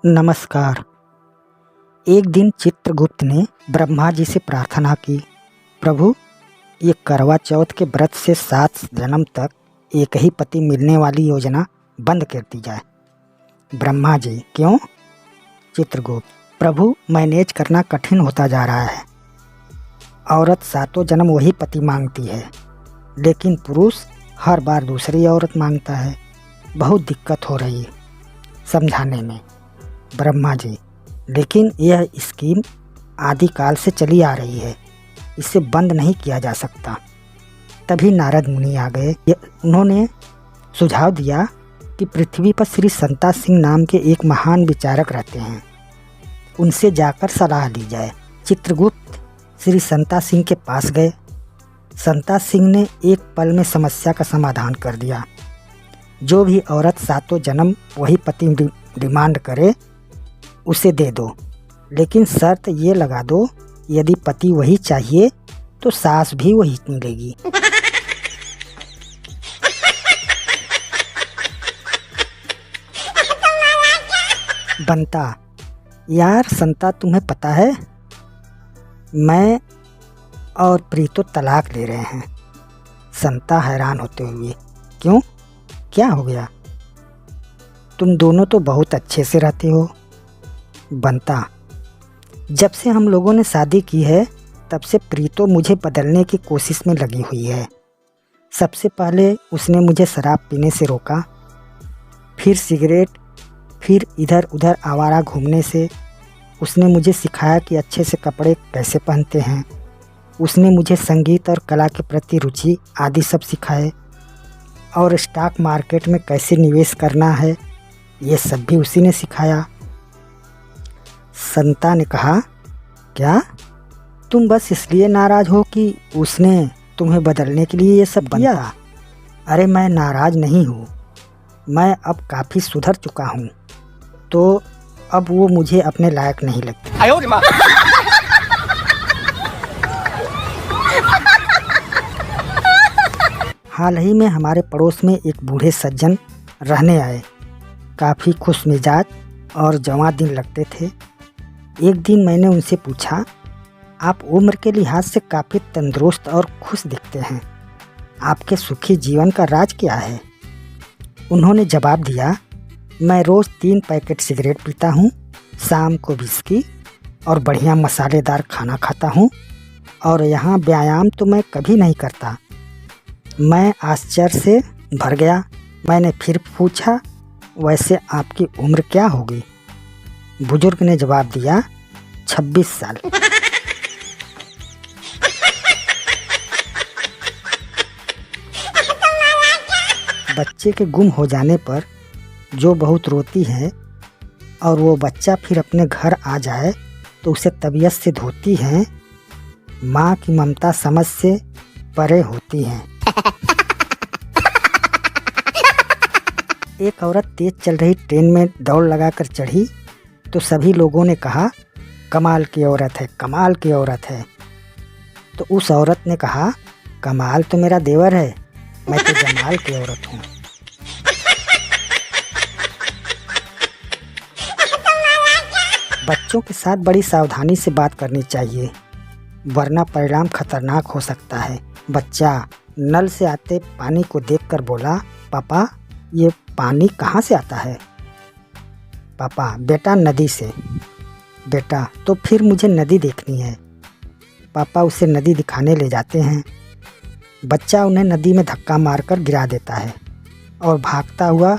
नमस्कार। एक दिन चित्रगुप्त ने ब्रह्मा जी से प्रार्थना की, प्रभु, ये करवा चौथ के व्रत से 7 जन्म तक एक ही पति मिलने वाली योजना बंद कर दी जाए। ब्रह्मा जी, क्यों? चित्रगुप्त, प्रभु, मैनेज करना कठिन होता जा रहा है। औरत 7 जन्म वही पति मांगती है, लेकिन पुरुष हर बार दूसरी औरत मांगता है। बहुत दिक्कत हो रही है समझाने में। ब्रह्मा जी, लेकिन यह स्कीम आदिकाल से चली आ रही है, इसे बंद नहीं किया जा सकता। तभी नारद मुनि आ गए। उन्होंने सुझाव दिया कि पृथ्वी पर श्री संता सिंह नाम के एक महान विचारक रहते हैं, उनसे जाकर सलाह ली जाए। चित्रगुप्त श्री संता सिंह के पास गए। संता सिंह ने एक पल में समस्या का समाधान कर दिया। जो भी औरत 7 जन्म वही पति डिमांड करे उसे दे दो, लेकिन शर्त ये लगा दो, यदि पति वही चाहिए तो सास भी वही मिलेगी। बनता, यार संता, तुम्हें पता है मैं और प्रीतो तलाक ले रहे हैं। संता हैरान होते हुए, क्यों, क्या हो गया? तुम दोनों तो बहुत अच्छे से रहते हो। बनता, जब से हम लोगों ने शादी की है तब से प्रीतो मुझे बदलने की कोशिश में लगी हुई है। सबसे पहले उसने मुझे शराब पीने से रोका, फिर सिगरेट, फिर इधर उधर आवारा घूमने से। उसने मुझे सिखाया कि अच्छे से कपड़े कैसे पहनते हैं। उसने मुझे संगीत और कला के प्रति रुचि आदि सब सिखाए, और स्टॉक मार्केट में कैसे निवेश करना है ये सब भी उसी ने सिखाया। संता ने कहा, क्या तुम बस इसलिए नाराज़ हो कि उसने तुम्हें बदलने के लिए ये सब किया? अरे मैं नाराज़ नहीं हूँ, मैं अब काफ़ी सुधर चुका हूँ, तो अब वो मुझे अपने लायक नहीं लगती। हाल ही में हमारे पड़ोस में एक बूढ़े सज्जन रहने आए। काफ़ी खुश मिजाज और जवां दिन लगते थे। एक दिन मैंने उनसे पूछा, आप उम्र के लिहाज से काफ़ी तंदुरुस्त और खुश दिखते हैं, आपके सुखी जीवन का राज क्या है? उन्होंने जवाब दिया, मैं रोज़ 3 पैकेट सिगरेट पीता हूँ, शाम को विस्की और बढ़िया मसालेदार खाना खाता हूँ, और यहाँ व्यायाम तो मैं कभी नहीं करता। मैं आश्चर्य से भर गया। मैंने फिर पूछा, वैसे आपकी उम्र क्या होगी? बुजुर्ग ने जवाब दिया, 26 साल। बच्चे के गुम हो जाने पर जो बहुत रोती है, और वो बच्चा फिर अपने घर आ जाए तो उसे तबीयत से धोती हैं, माँ की ममता समझ से परे होती हैं। एक औरत तेज चल रही ट्रेन में दौड़ लगाकर चढ़ी तो सभी लोगों ने कहा, कमाल की औरत है, कमाल की औरत है। तो उस औरत ने कहा, कमाल तो मेरा देवर है, मैं तो जमाल की औरत हूँ। बच्चों के साथ बड़ी सावधानी से बात करनी चाहिए, वरना परिणाम खतरनाक हो सकता है। बच्चा नल से आते पानी को देखकर बोला, पापा, ये पानी कहाँ से आता है? पापा, बेटा नदी से। बेटा, तो फिर मुझे नदी देखनी है। पापा उसे नदी दिखाने ले जाते हैं। बच्चा उन्हें नदी में धक्का मारकर गिरा देता है और भागता हुआ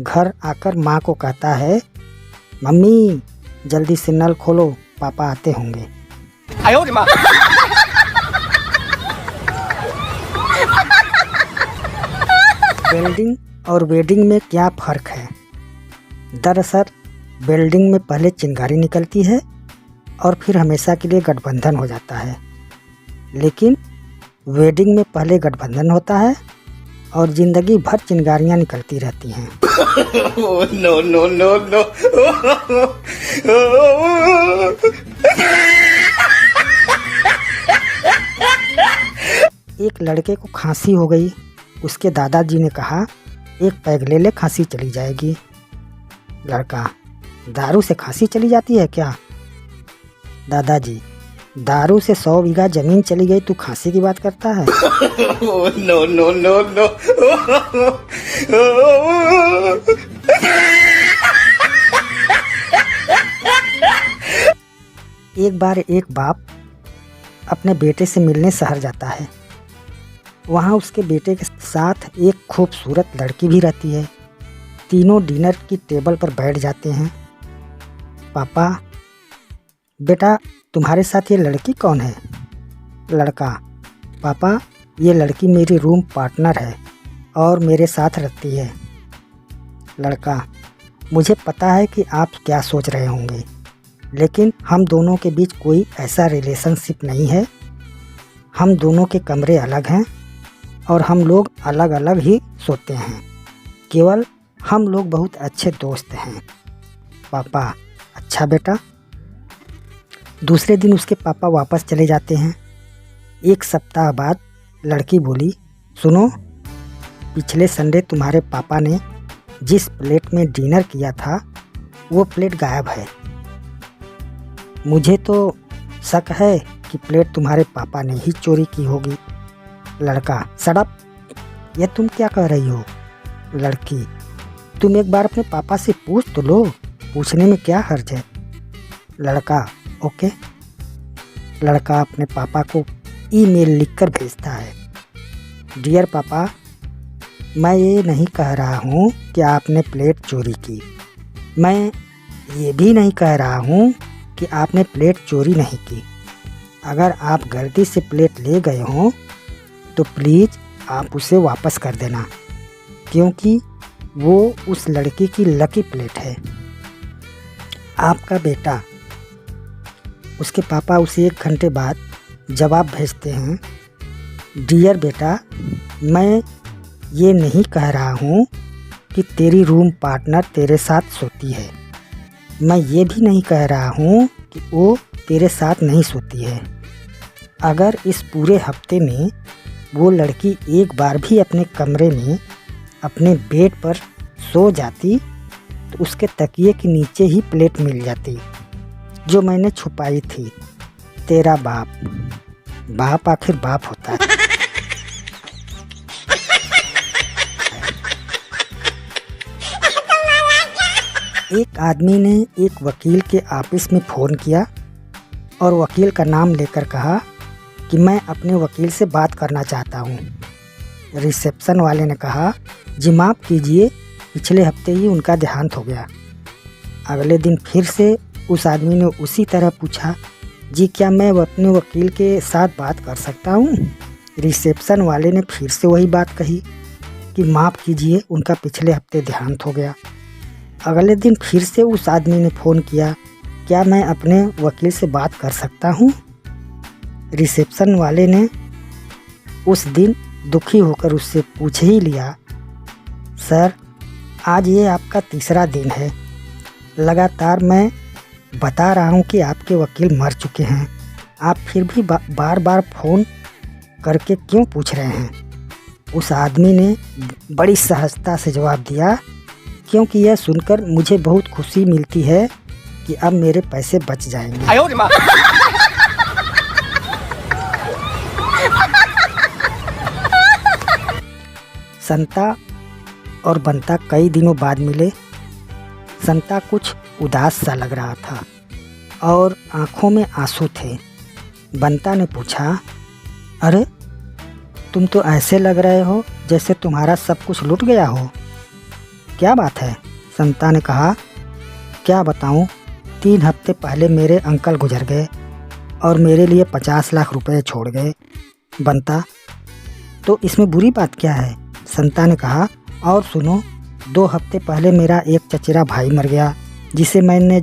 घर आकर माँ को कहता है, मम्मी जल्दी से नल खोलो, पापा आते होंगे। वेल्डिंग और वेडिंग में क्या फ़र्क है? दरअसल वेल्डिंग में पहले चिंगारी निकलती है और फिर हमेशा के लिए गठबंधन हो जाता है, लेकिन वेडिंग में पहले गठबंधन होता है और ज़िंदगी भर चिंगारियाँ निकलती रहती हैं। No no no no. एक लड़के को खांसी हो गई। उसके दादाजी ने कहा, एक पैग ले ले, खांसी चली जाएगी। लड़का, दारू से खांसी चली जाती है क्या? दादाजी, दारू से 100 बीघा जमीन चली गई, तू खांसी की बात करता है? No no no no. एक बार एक बाप अपने बेटे से मिलने शहर जाता है। वहाँ उसके बेटे के साथ एक खूबसूरत लड़की भी रहती है। तीनों डिनर की टेबल पर बैठ जाते हैं। पापा, बेटा तुम्हारे साथ ये लड़की कौन है? लड़का, पापा ये लड़की मेरी रूम पार्टनर है और मेरे साथ रहती है। लड़का, मुझे पता है कि आप क्या सोच रहे होंगे, लेकिन हम दोनों के बीच कोई ऐसा रिलेशनशिप नहीं है। हम दोनों के कमरे अलग हैं और हम लोग अलग अलग ही सोते हैं। केवल हम लोग बहुत अच्छे दोस्त हैं। पापा, अच्छा बेटा। दूसरे दिन उसके पापा वापस चले जाते हैं। एक सप्ताह बाद लड़की बोली, सुनो, पिछले संडे तुम्हारे पापा ने जिस प्लेट में डिनर किया था वो प्लेट गायब है। मुझे तो शक है कि प्लेट तुम्हारे पापा ने ही चोरी की होगी। लड़का, सड़प, ये तुम क्या कह रही हो? लड़की, तुम एक बार अपने पापा से पूछ तो लो, पूछने में क्या हर्ज है? लड़का, ओके। लड़का अपने पापा को ईमेल लिखकर भेजता है, डियर पापा, मैं ये नहीं कह रहा हूँ कि आपने प्लेट चोरी की। मैं ये भी नहीं कह रहा हूँ कि आपने प्लेट चोरी नहीं की। अगर आप गलती से प्लेट ले गए हों तो प्लीज़ आप उसे वापस कर देना, क्योंकि वो उस लड़की की लकी प्लेट है। आपका बेटा। उसके पापा उसे 1 घंटे बाद जवाब भेजते हैं, डियर बेटा, मैं ये नहीं कह रहा हूँ कि तेरी रूम पार्टनर तेरे साथ सोती है। मैं ये भी नहीं कह रहा हूँ कि वो तेरे साथ नहीं सोती है। अगर इस पूरे हफ्ते में वो लड़की एक बार भी अपने कमरे में अपने बेड पर सो जाती तो उसके तकिए के नीचे ही प्लेट मिल जाती जो मैंने छुपाई थी। तेरा बाप। बाप आखिर बाप होता है। एक आदमी ने एक वकील के ऑफिस में फ़ोन किया और वकील का नाम लेकर कहा कि मैं अपने वकील से बात करना चाहता हूँ। रिसेप्शन वाले ने कहा, जी माफ़ कीजिए, पिछले हफ्ते ही उनका देहांत हो गया। अगले दिन फिर से उस आदमी ने उसी तरह पूछा, जी क्या मैं अपने वकील के साथ बात कर सकता हूँ? रिसेप्शन वाले ने फिर से वही बात कही कि माफ़ कीजिए, उनका पिछले हफ्ते देहांत हो गया। अगले दिन फिर से उस आदमी ने फ़ोन किया, क्या मैं अपने वकील से बात कर सकता हूँ? रिसेप्शन वाले ने उस दिन दुखी होकर उससे पूछ ही लिया, सर आज ये आपका तीसरा दिन है, लगातार मैं बता रहा हूँ कि आपके वकील मर चुके हैं, आप फिर भी बार बार फ़ोन करके क्यों पूछ रहे हैं? उस आदमी ने बड़ी सहजता से जवाब दिया, क्योंकि यह सुनकर मुझे बहुत खुशी मिलती है कि अब मेरे पैसे बच जाएंगे। संता और बंता कई दिनों बाद मिले। संता कुछ उदास सा लग रहा था और आंखों में आंसू थे। बंता ने पूछा, अरे तुम तो ऐसे लग रहे हो जैसे तुम्हारा सब कुछ लुट गया हो, क्या बात है? संता ने कहा, क्या बताऊं, 3 हफ्ते पहले मेरे अंकल गुजर गए और मेरे लिए 50 लाख रुपए छोड़ गए। बंता, तो इसमें बुरी बात क्या है? संता ने कहा, और सुनो, 2 हफ्ते पहले मेरा एक चचेरा भाई मर गया जिसे मैंने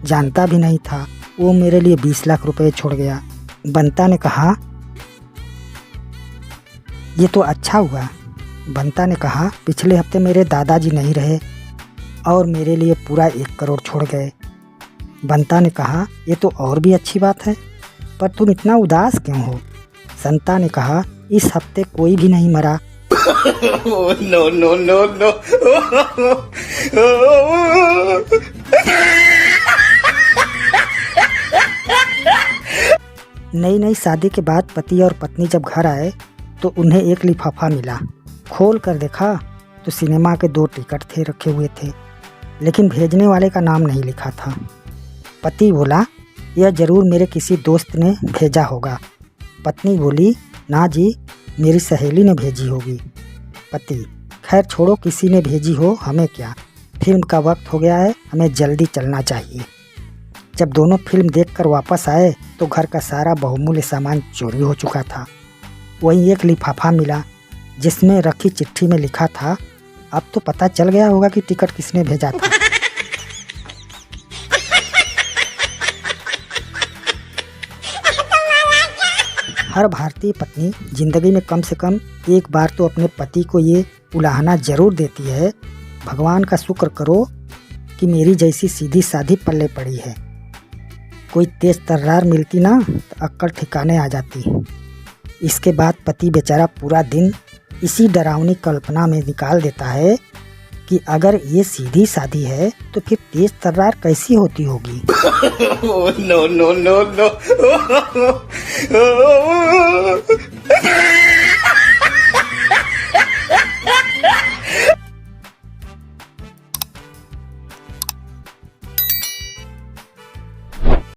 जानता भी नहीं था, वो मेरे लिए 20 लाख रुपए छोड़ गया। बंता ने कहा, ये तो अच्छा हुआ। बंता ने कहा, पिछले हफ्ते मेरे दादाजी नहीं रहे और मेरे लिए पूरा 1 करोड़ छोड़ गए। बंता ने कहा, ये तो और भी अच्छी बात है, पर तुम इतना उदास क्यों हो? संता ने कहा, इस हफ्ते कोई भी नहीं मरा। No no no no. नई नई शादी के बाद पति और पत्नी जब घर आए तो उन्हें एक लिफाफा मिला। खोल कर देखा तो सिनेमा के 2 टिकट थे रखे हुए थे, लेकिन भेजने वाले का नाम नहीं लिखा था। पति बोला, यह जरूर मेरे किसी दोस्त ने भेजा होगा। पत्नी बोली, ना जी, मेरी सहेली ने भेजी होगी। पति, खैर छोड़ो, किसी ने भेजी हो, हमें क्या। फिल्म का वक्त हो गया है, हमें जल्दी चलना चाहिए। जब दोनों फिल्म देखकर वापस आए तो घर का सारा बहुमूल्य सामान चोरी हो चुका था। वहीं एक लिफाफा मिला जिसमें रखी चिट्ठी में लिखा था, अब तो पता चल गया होगा कि टिकट किसने भेजा था। हर भारतीय पत्नी जिंदगी में कम से कम एक बार तो अपने पति को ये उलाहना जरूर देती है, भगवान का शुक्र करो कि मेरी जैसी सीधी साधी पल्ले पड़ी है। कोई तेज तर्रार मिलती ना तो अक्ल ठिकाने आ जाती। इसके बाद पति बेचारा पूरा दिन इसी डरावनी कल्पना में निकाल देता है कि अगर ये सीधी साधी है तो फिर तेज तर्रार कैसी होती होगी। No, no, no, no.